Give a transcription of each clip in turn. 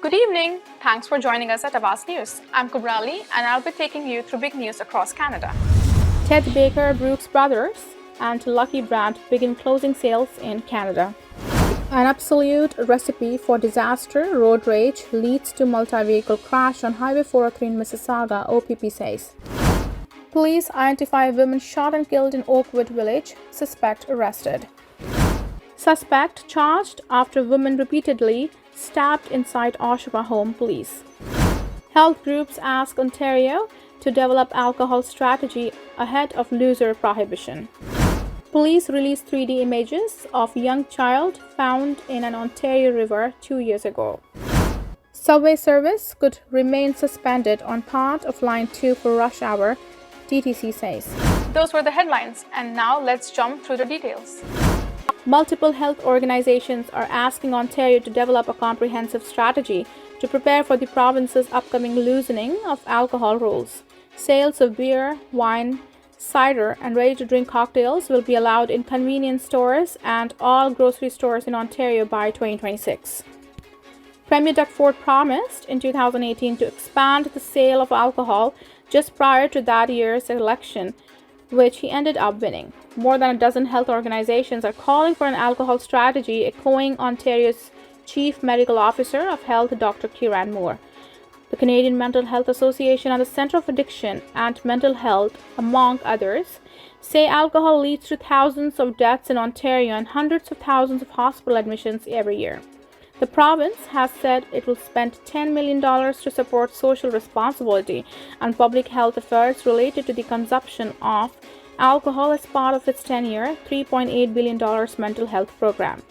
Good evening. Thanks for joining us at Awaz News. I'm Kubrali and I'll be taking you through big news across Canada. Ted Baker, Brooks Brothers, and Lucky Brand begin closing sales in Canada. An absolute recipe for disaster, road rage leads to multi-vehicle crash on Highway 403 in Mississauga, OPP says. Police identify women shot and killed in Oakwood Village, suspect arrested. Suspect charged after woman repeatedly stabbed inside Oshawa home, police. Health groups ask Ontario to develop alcohol strategy ahead of loser prohibition. Police released 3D images of young child found in an Ontario river 2 years ago. Subway service could remain suspended on part of Line 2 for rush hour, TTC says. Those were the headlines, and now let's jump through the details. Multiple health organizations are asking Ontario to develop a comprehensive strategy to prepare for the province's upcoming loosening of alcohol rules. Sales of beer, wine, cider, and ready-to-drink cocktails will be allowed in convenience stores and all grocery stores in Ontario by 2026. Premier Doug Ford promised in 2018 to expand the sale of alcohol just prior to that year's election, which he ended up winning. More than a dozen health organizations are calling for an alcohol strategy, echoing Ontario's Chief Medical Officer of Health, Dr. Kieran Moore. The Canadian Mental Health Association and the Centre of Addiction and Mental Health, among others, say alcohol leads to thousands of deaths in Ontario and hundreds of thousands of hospital admissions every year. The province has said it will spend $10 million to support social responsibility and public health efforts related to the consumption of alcohol as part of its 10-year, $3.8 billion mental health program.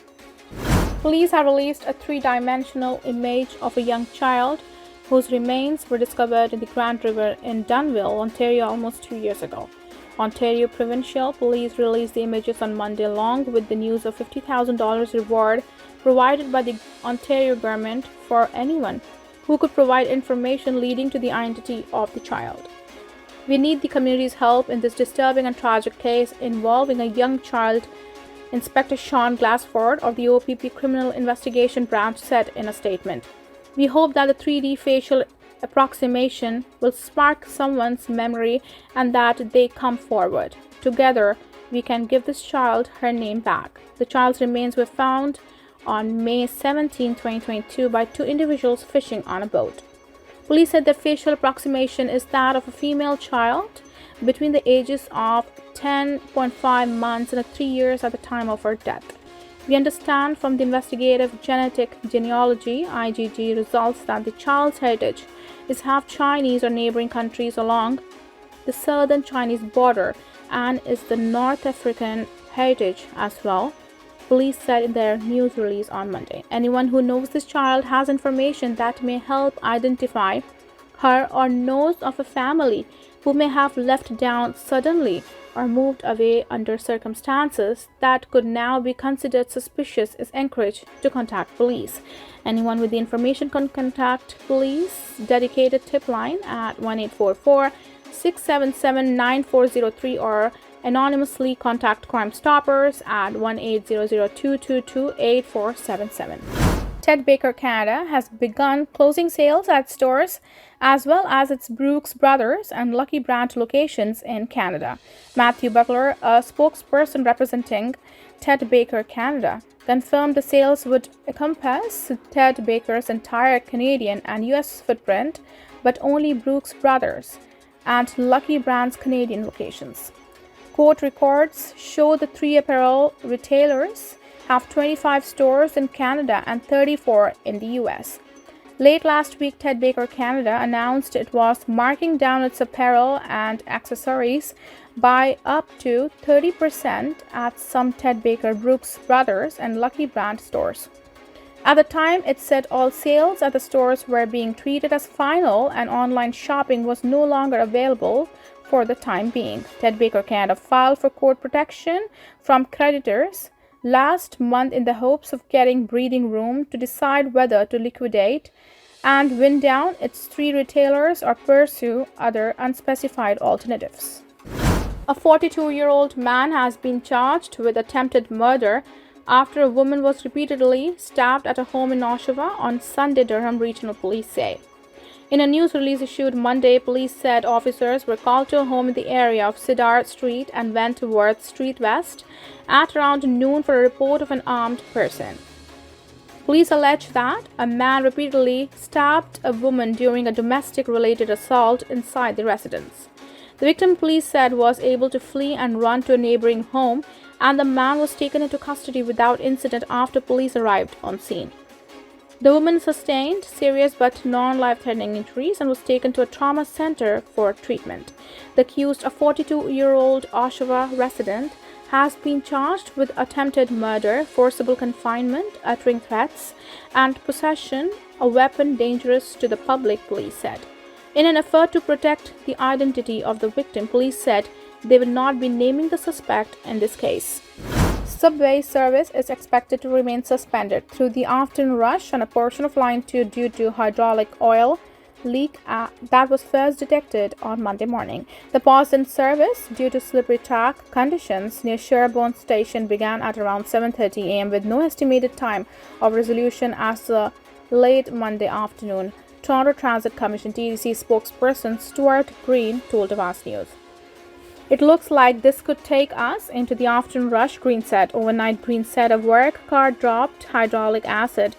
Police have released a three-dimensional image of a young child whose remains were discovered in the Grand River in Dunnville, Ontario, almost 2 years ago. Ontario Provincial Police released the images on Monday along with the news of $50,000 reward provided by the Ontario government for anyone who could provide information leading to the identity of the child. We need the community's help in this disturbing and tragic case involving a young child, Inspector Sean Glassford of the OPP Criminal Investigation Branch said in a statement. We hope that the 3D facial approximation will spark someone's memory and that they come forward. Together, we can give this child her name back. The child's remains were found on May 17, 2022 by two individuals fishing on a boat. Police said the facial approximation is that of a female child between the ages of 10.5 months and 3 years at the time of her death. We understand from the investigative genetic genealogy (IgG) results that the child's heritage is half Chinese or neighboring countries along the southern Chinese border and is the North African heritage as well, police said in their news release on Monday. Anyone who knows this child has information that may help identify her or knows of a family who may have left town suddenly or moved away under circumstances that could now be considered suspicious is encouraged to contact police. Anyone with the information can contact police dedicated tip line at 1-844-677-9403 or anonymously contact Crime Stoppers at 1-800-222-8477. Ted Baker Canada has begun closing sales at stores as well as its Brooks Brothers and Lucky Brand locations in Canada. Matthew Butler, a spokesperson representing Ted Baker Canada, confirmed the sales would encompass Ted Baker's entire Canadian and US footprint, but only Brooks Brothers and Lucky Brand's Canadian locations. Court records show the three apparel retailers have 25 stores in Canada and 34 in the US. Late last week, Ted Baker Canada announced it was marking down its apparel and accessories by up to 30% at some Ted Baker Brooks Brothers and Lucky Brand stores. At the time, it said all sales at the stores were being treated as final and online shopping was no longer available for the time being. Ted Baker Canada filed for court protection from creditors last month in the hopes of getting breathing room to decide whether to liquidate and wind down its three retailers or pursue other unspecified alternatives. A 42-year-old man has been charged with attempted murder after a woman was repeatedly stabbed at a home in Oshawa on Sunday, Durham Regional Police say. In a news release issued Monday, police said officers were called to a home in the area of Cedar Street and Wentworth Street West at around noon for a report of an armed person. Police allege that a man repeatedly stabbed a woman during a domestic-related assault inside the residence. The victim, police said, was able to flee and run to a neighboring home, and the man was taken into custody without incident after police arrived on scene. The woman sustained serious but non-life-threatening injuries and was taken to a trauma center for treatment. The accused, a 42-year-old Oshawa resident, has been charged with attempted murder, forcible confinement, uttering threats, and possession of a weapon dangerous to the public, police said. In an effort to protect the identity of the victim, police said they would not be naming the suspect in this case. Subway service is expected to remain suspended through the afternoon rush on a portion of Line 2 due to hydraulic oil leak that was first detected on Monday morning. The pause in service due to slippery track conditions near Sherborne Station began at around 7:30 a.m. with no estimated time of resolution as late Monday afternoon. Toronto Transit Commission TTC spokesperson Stuart Green told Awaz News. It looks like this could take us into the afternoon rush, Green said. Overnight, Green said a work car dropped hydraulic acid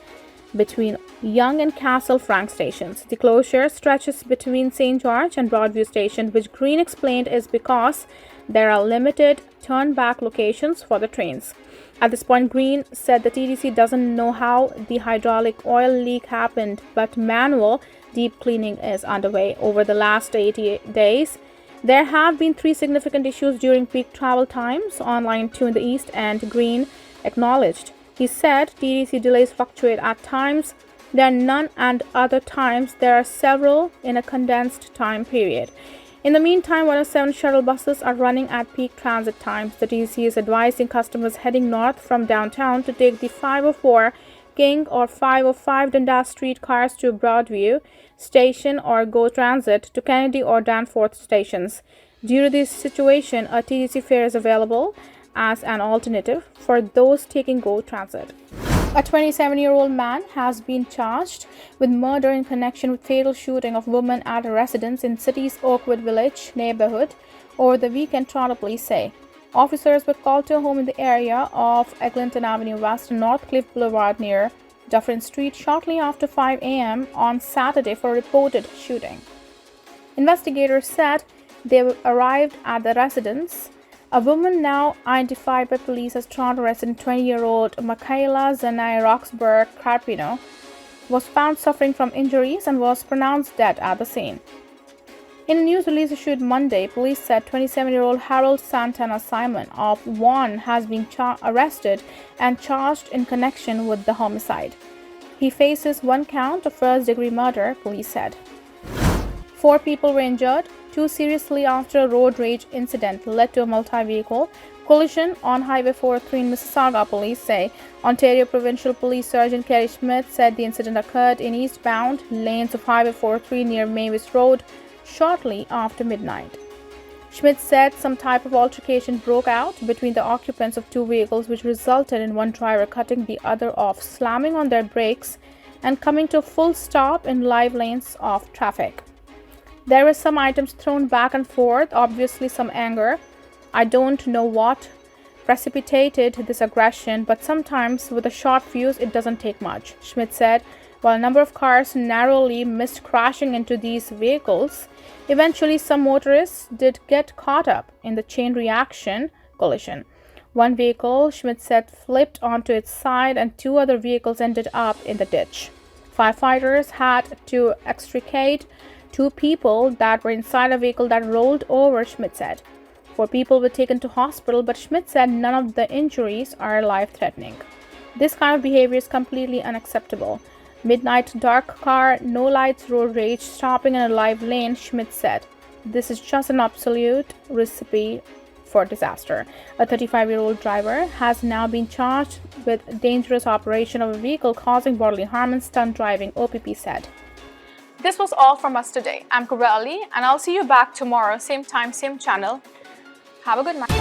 between Yonge and Castle Frank stations. The closure stretches between St. George and Broadview station, which Green explained is because there are limited turn-back locations for the trains. At this point, Green said the TTC doesn't know how the hydraulic oil leak happened, but manual deep cleaning is underway. Over the last 80 days, there have been 3 significant issues during peak travel times on Line 2 in the east, and Green acknowledged. He said TTC delays fluctuate. At times there are none, and other times there are several in a condensed time period. In the meantime, 107 shuttle buses are running at peak transit times. The TTC is advising customers heading north from downtown to take the 504 King or 505 Dundas Street cars to Broadview Station or Go Transit to Kennedy or Danforth stations. Due to this situation, a TTC fare is available as an alternative for those taking Go Transit. A 27-year-old man has been charged with murder in connection with fatal shooting of woman at a residence in city's Oakwood Village neighborhood over the weekend, Toronto police say. Officers were called to a home in the area of Eglinton Avenue West and Northcliffe Boulevard near Dufferin Street shortly after 5 a.m. on Saturday for a reported shooting. Investigators said they arrived at the residence. A woman now identified by police as Toronto resident 20-year-old Michaela Zanai Roxburgh Carpino was found suffering from injuries and was pronounced dead at the scene. In a news release issued Monday, police said 27-year-old Harold Santana Simon of Vaughan has been arrested and charged in connection with the homicide. He faces 1 count of first-degree murder, police said. 4 people were injured, 2 seriously after a road rage incident led to a multi-vehicle collision on Highway 403 in Mississauga, police say. Ontario Provincial Police Sergeant Kerry Schmidt said the incident occurred in eastbound lanes of Highway 403 near Mavis Road shortly after midnight. Schmidt said some type of altercation broke out between the occupants of 2 vehicles, which resulted in one driver cutting the other off, slamming on their brakes, and coming to a full stop in live lanes of traffic. There were some items thrown back and forth, obviously some anger. I don't know what precipitated this aggression, but sometimes with a short fuse it doesn't take much, Schmidt said. While a number of cars narrowly missed crashing into these vehicles, eventually some motorists did get caught up in the chain reaction collision. One vehicle, Schmidt said, flipped onto its side and 2 other vehicles ended up in the ditch. Firefighters had to extricate 2 people that were inside a vehicle that rolled over, Schmidt said. 4 people were taken to hospital, but Schmidt said none of the injuries are life-threatening. This kind of behavior is completely unacceptable. Midnight dark car, no lights, road rage, stopping in a live lane, Schmidt said. This is just an absolute recipe for disaster. A 35-year-old driver has now been charged with dangerous operation of a vehicle causing bodily harm and stunt driving, OPP said. This was all from us today. I'm Kubra Ali, and I'll see you back tomorrow, same time, same channel. Have a good night.